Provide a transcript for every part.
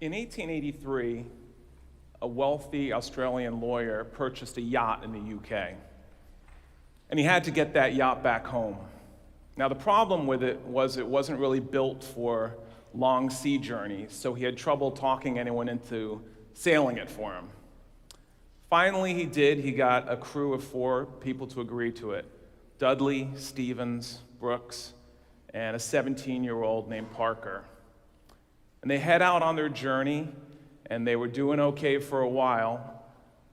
In 1883, a wealthy Australian lawyer purchased a yacht in the UK, and he had to get that yacht back home. Now, the problem with it wasn't really built for long sea journeys, so he had trouble talking anyone into sailing it for him. Finally, he did. He got a crew of 4 people to agree to it: Dudley, Stevens, Brooks, and a 17-year-old named Parker. And they head out on their journey, and they were doing okay for a while,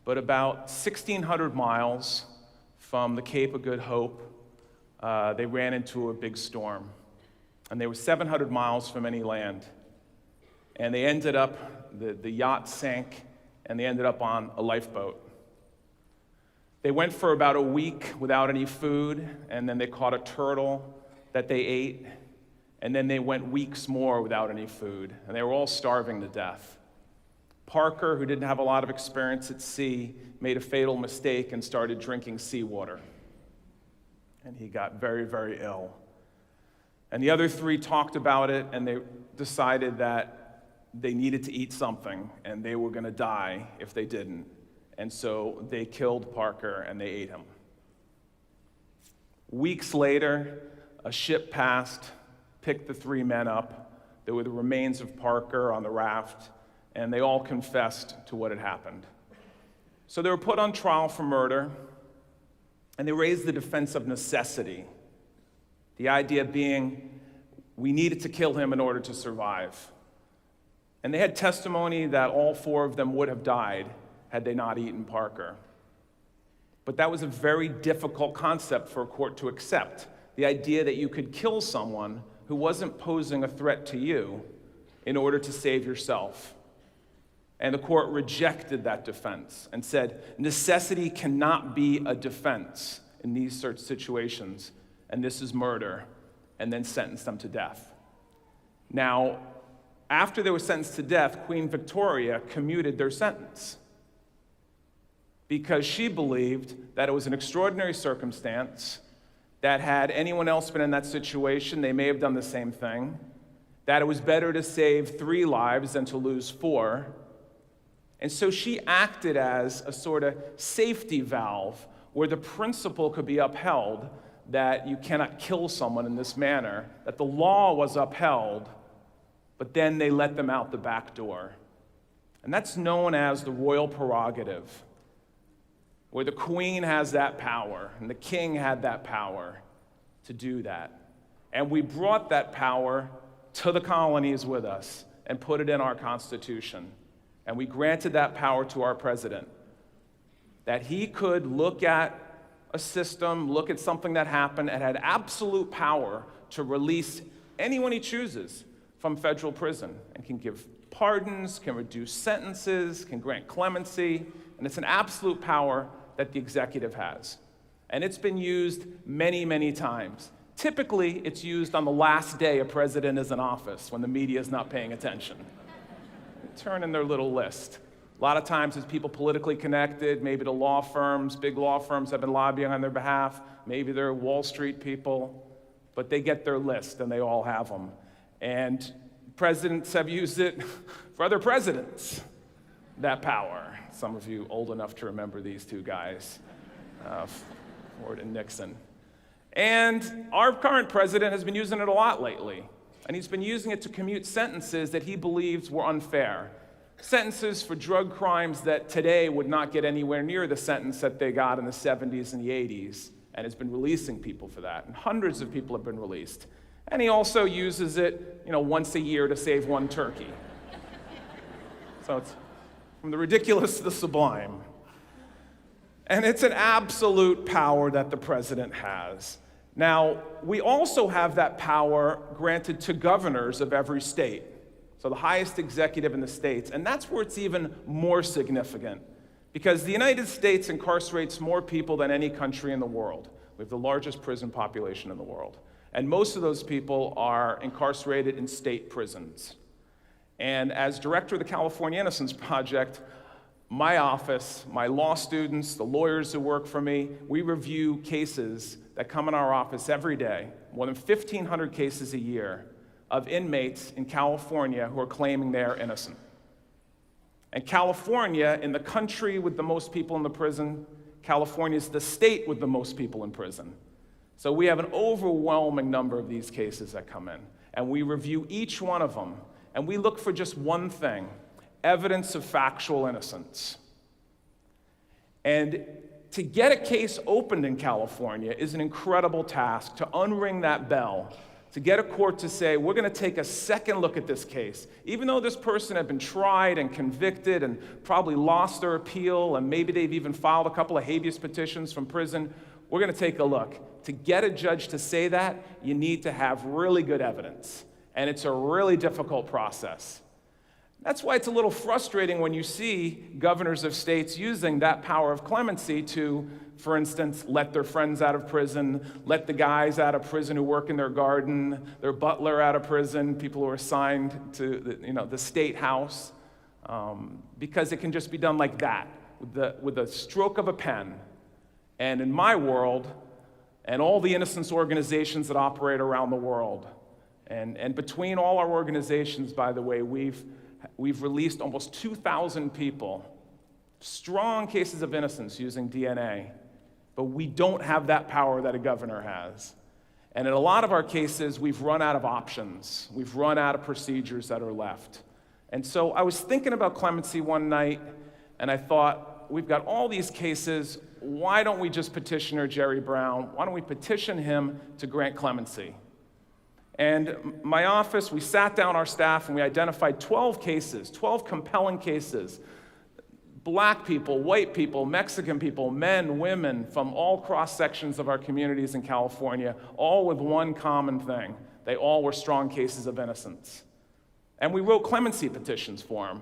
but about 1,600 miles from the Cape of Good Hope, they ran into a big storm. And they were 700 miles from any land. And they ended up, the yacht sank, and they ended up on a lifeboat. They went for about a week without any food, and then they caught a turtle that they ate, and then they went weeks more without any food, and they were all starving to death. Parker, who didn't have a lot of experience at sea, made a fatal mistake and started drinking seawater. And he got very, very ill. And the other 3 talked about it, and they decided that they needed to eat something, and they were going to die if they didn't. And so they killed Parker, and they ate him. Weeks later, a ship passed, picked the 3 men up. There were the remains of Parker on the raft, and they all confessed to what had happened. So they were put on trial for murder, and they raised the defense of necessity. The idea being, we needed to kill him in order to survive. And they had testimony that all 4 of them would have died had they not eaten Parker. But that was a very difficult concept for a court to accept. The idea that you could kill someone who wasn't posing a threat to you in order to save yourself. And the court rejected that defense and said, necessity cannot be a defense in these such situations, and this is murder, and then sentenced them to death. Now, after they were sentenced to death, Queen Victoria commuted their sentence because she believed that it was an extraordinary circumstance, that had anyone else been in that situation, they may have done the same thing, that it was better to save 3 lives than to lose 4. And so she acted as a sort of safety valve where the principle could be upheld that you cannot kill someone in this manner, that the law was upheld, but then they let them out the back door. And that's known as the royal prerogative, where the queen has that power, and the king had that power to do that. And we brought that power to the colonies with us and put it in our Constitution. And we granted that power to our president, that he could look at a system, look at something that happened, and had absolute power to release anyone he chooses from federal prison, and can give pardons, can reduce sentences, can grant clemency, and it's an absolute power that the executive has. And it's been used many, many times. Typically, it's used on the last day a president is in office when the media is not paying attention. Turn in their little list. A lot of times it's people politically connected, maybe the law firms, big law firms have been lobbying on their behalf, maybe they're Wall Street people, but they get their list and they all have them. And presidents have used it for other presidents, that power. Some of you old enough to remember these 2 guys, Ford and Nixon. And our current president has been using it a lot lately. And he's been using it to commute sentences that he believes were unfair. Sentences for drug crimes that today would not get anywhere near the sentence that they got in the 70s and the 80s, and has been releasing people for that. And hundreds of people have been released. And he also uses it, once a year to save 1 turkey. So it's from the ridiculous to the sublime. And it's an absolute power that the president has. Now, we also have that power granted to governors of every state, so the highest executive in the states, and that's where it's even more significant, because the United States incarcerates more people than any country in the world. We have the largest prison population in the world, and most of those people are incarcerated in state prisons. And as director of the California Innocence Project, my office, my law students, the lawyers who work for me, we review cases that come in our office every day, more than 1,500 cases a year, of inmates in California who are claiming they're innocent. And California, in the country with the most people in the prison, California is the state with the most people in prison. So we have an overwhelming number of these cases that come in. And we review each one of them, and we look for just one thing: evidence of factual innocence. And to get a case opened in California is an incredible task, to unring that bell, to get a court to say, we're going to take a second look at this case. Even though this person had been tried and convicted and probably lost their appeal, and maybe they've even filed a couple of habeas petitions from prison, we're going to take a look. To get a judge to say that, you need to have really good evidence. And it's a really difficult process. That's why it's a little frustrating when you see governors of states using that power of clemency to, for instance, let their friends out of prison, let the guys out of prison who work in their garden, their butler out of prison, people who are assigned to the state house, because it can just be done like that, with a stroke of a pen. And in my world, and all the innocence organizations that operate around the world, and between all our organizations, by the way, we've released almost 2,000 people, strong cases of innocence using DNA, but we don't have that power that a governor has. And in a lot of our cases, we've run out of options. We've run out of procedures that are left. And so I was thinking about clemency one night, and I thought, we've got all these cases, why don't we just petitioner Jerry Brown? Why don't we petition him to grant clemency? And my office, we sat down our staff and we identified 12 cases, 12 compelling cases. Black people, white people, Mexican people, men, women, from all cross sections of our communities in California, all with one common thing. They all were strong cases of innocence. And we wrote clemency petitions for them.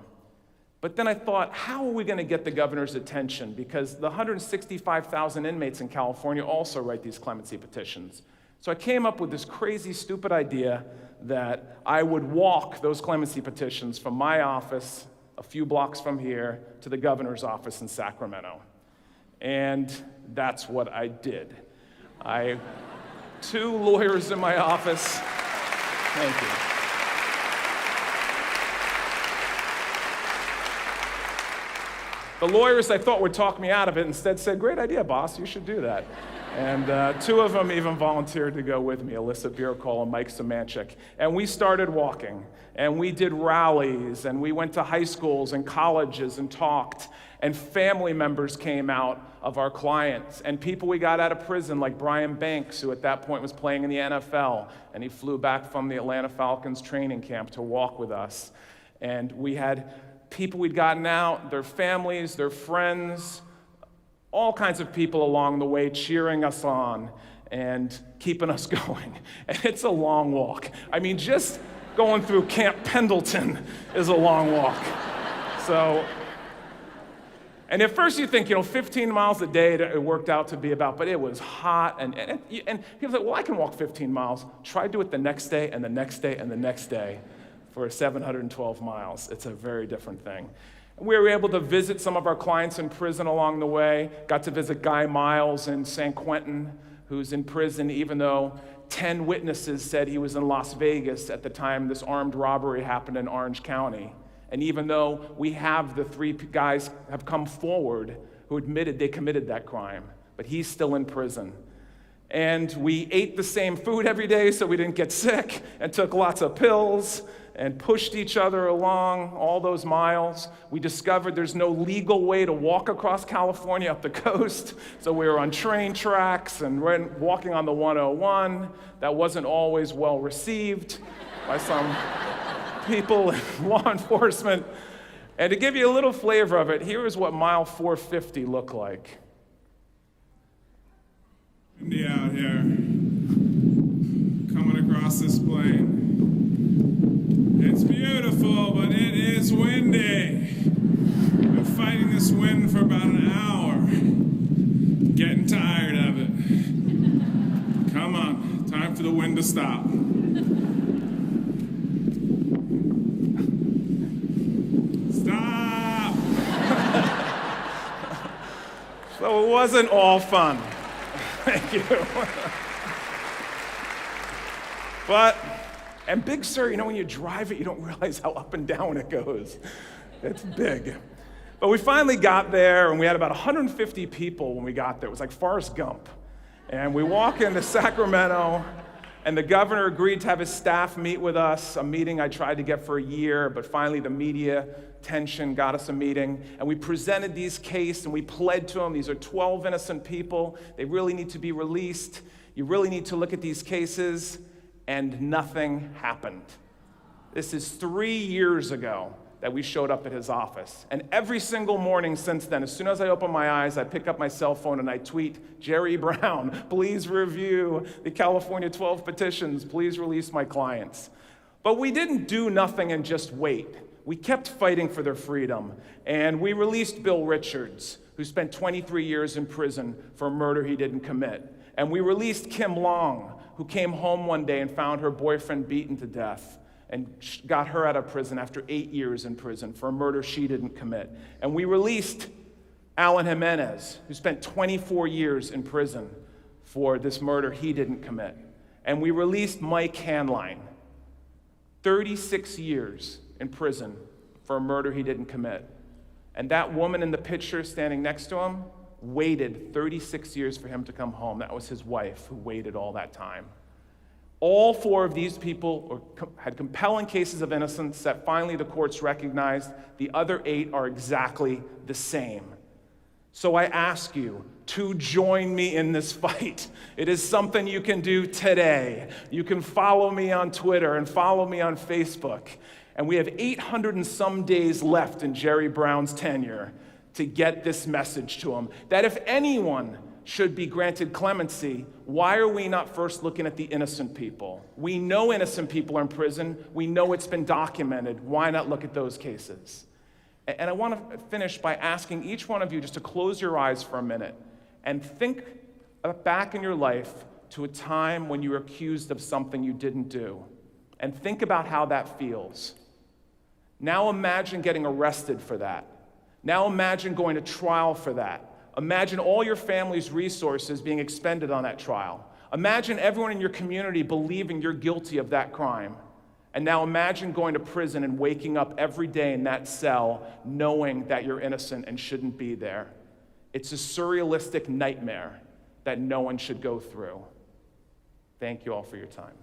But then I thought, how are we going to get the governor's attention? Because the 165,000 inmates in California also write these clemency petitions. So I came up with this crazy, stupid idea that I would walk those clemency petitions from my office, a few blocks from here, to the governor's office in Sacramento. And that's what I did. Two lawyers in my office. Thank you. The lawyers I thought would talk me out of it instead said, great idea, boss, you should do that. And two of them even volunteered to go with me, Alyssa Bierkol and Mike Samanchik. And we started walking, and we did rallies, and we went to high schools and colleges and talked, and family members came out of our clients, and people we got out of prison, like Brian Banks, who at that point was playing in the NFL, and he flew back from the Atlanta Falcons training camp to walk with us. And we had people we'd gotten out, their families, their friends, all kinds of people along the way cheering us on and keeping us going. And it's a long walk. I mean, just going through Camp Pendleton is a long walk. So, and at first you think, 15 miles a day it worked out to be about, but it was hot, and people say, well, I can walk 15 miles. Try to do it the next day, and the next day, and the next day for 712 miles. It's a very different thing. We were able to visit some of our clients in prison along the way. Got to visit Guy Miles in San Quentin, who's in prison even though 10 witnesses said he was in Las Vegas at the time this armed robbery happened in Orange County. And even though we have the 3 guys have come forward who admitted they committed that crime, but he's still in prison. And we ate the same food every day so we didn't get sick, and took lots of pills, and pushed each other along all those miles. We discovered there's no legal way to walk across California up the coast, so we were on train tracks and walking on the 101. That wasn't always well received by some people in law enforcement. And to give you a little flavor of it, here is what mile 450 looked like. Windy out here, coming across this plain. It's beautiful, but it is windy. Been fighting this wind for about an hour. Getting tired of it. Come on, time for the wind to stop. Stop! So it wasn't all fun. Thank you. And Big Sur, when you drive it, you don't realize how up and down it goes. It's big. But we finally got there, and we had about 150 people when we got there. It was like Forrest Gump. And we walk into Sacramento, and the governor agreed to have his staff meet with us, a meeting I tried to get for a year, but finally the media tension got us a meeting. And we presented these cases, and we pled to them. These are 12 innocent people. They really need to be released. You really need to look at these cases. And nothing happened. This is 3 years ago that we showed up at his office. And every single morning since then, as soon as I open my eyes, I pick up my cell phone and I tweet, Jerry Brown, please review the California 12 petitions. Please release my clients. But we didn't do nothing and just wait. We kept fighting for their freedom. And we released Bill Richards, who spent 23 years in prison for a murder he didn't commit. And we released Kim Long, who came home one day and found her boyfriend beaten to death, and got her out of prison after 8 years in prison for a murder she didn't commit. And we released Alan Jimenez, who spent 24 years in prison for this murder he didn't commit. And we released Mike Hanline, 36 years in prison for a murder he didn't commit. And that woman in the picture standing next to him waited 36 years for him to come home. That was his wife who waited all that time. All 4 of these people had compelling cases of innocence that finally the courts recognized. The other 8 are exactly the same. So I ask you to join me in this fight. It is something you can do today. You can follow me on Twitter and follow me on Facebook. And we have 800 and some days left in Jerry Brown's tenure to get this message to him, that if anyone should be granted clemency, why are we not first looking at the innocent people? We know innocent people are in prison. We know it's been documented. Why not look at those cases? And I want to finish by asking each one of you just to close your eyes for a minute and think back in your life to a time when you were accused of something you didn't do, and think about how that feels. Now imagine getting arrested for that. Now imagine going to trial for that. Imagine all your family's resources being expended on that trial. Imagine everyone in your community believing you're guilty of that crime. And now imagine going to prison and waking up every day in that cell knowing that you're innocent and shouldn't be there. It's a surrealistic nightmare that no one should go through. Thank you all for your time.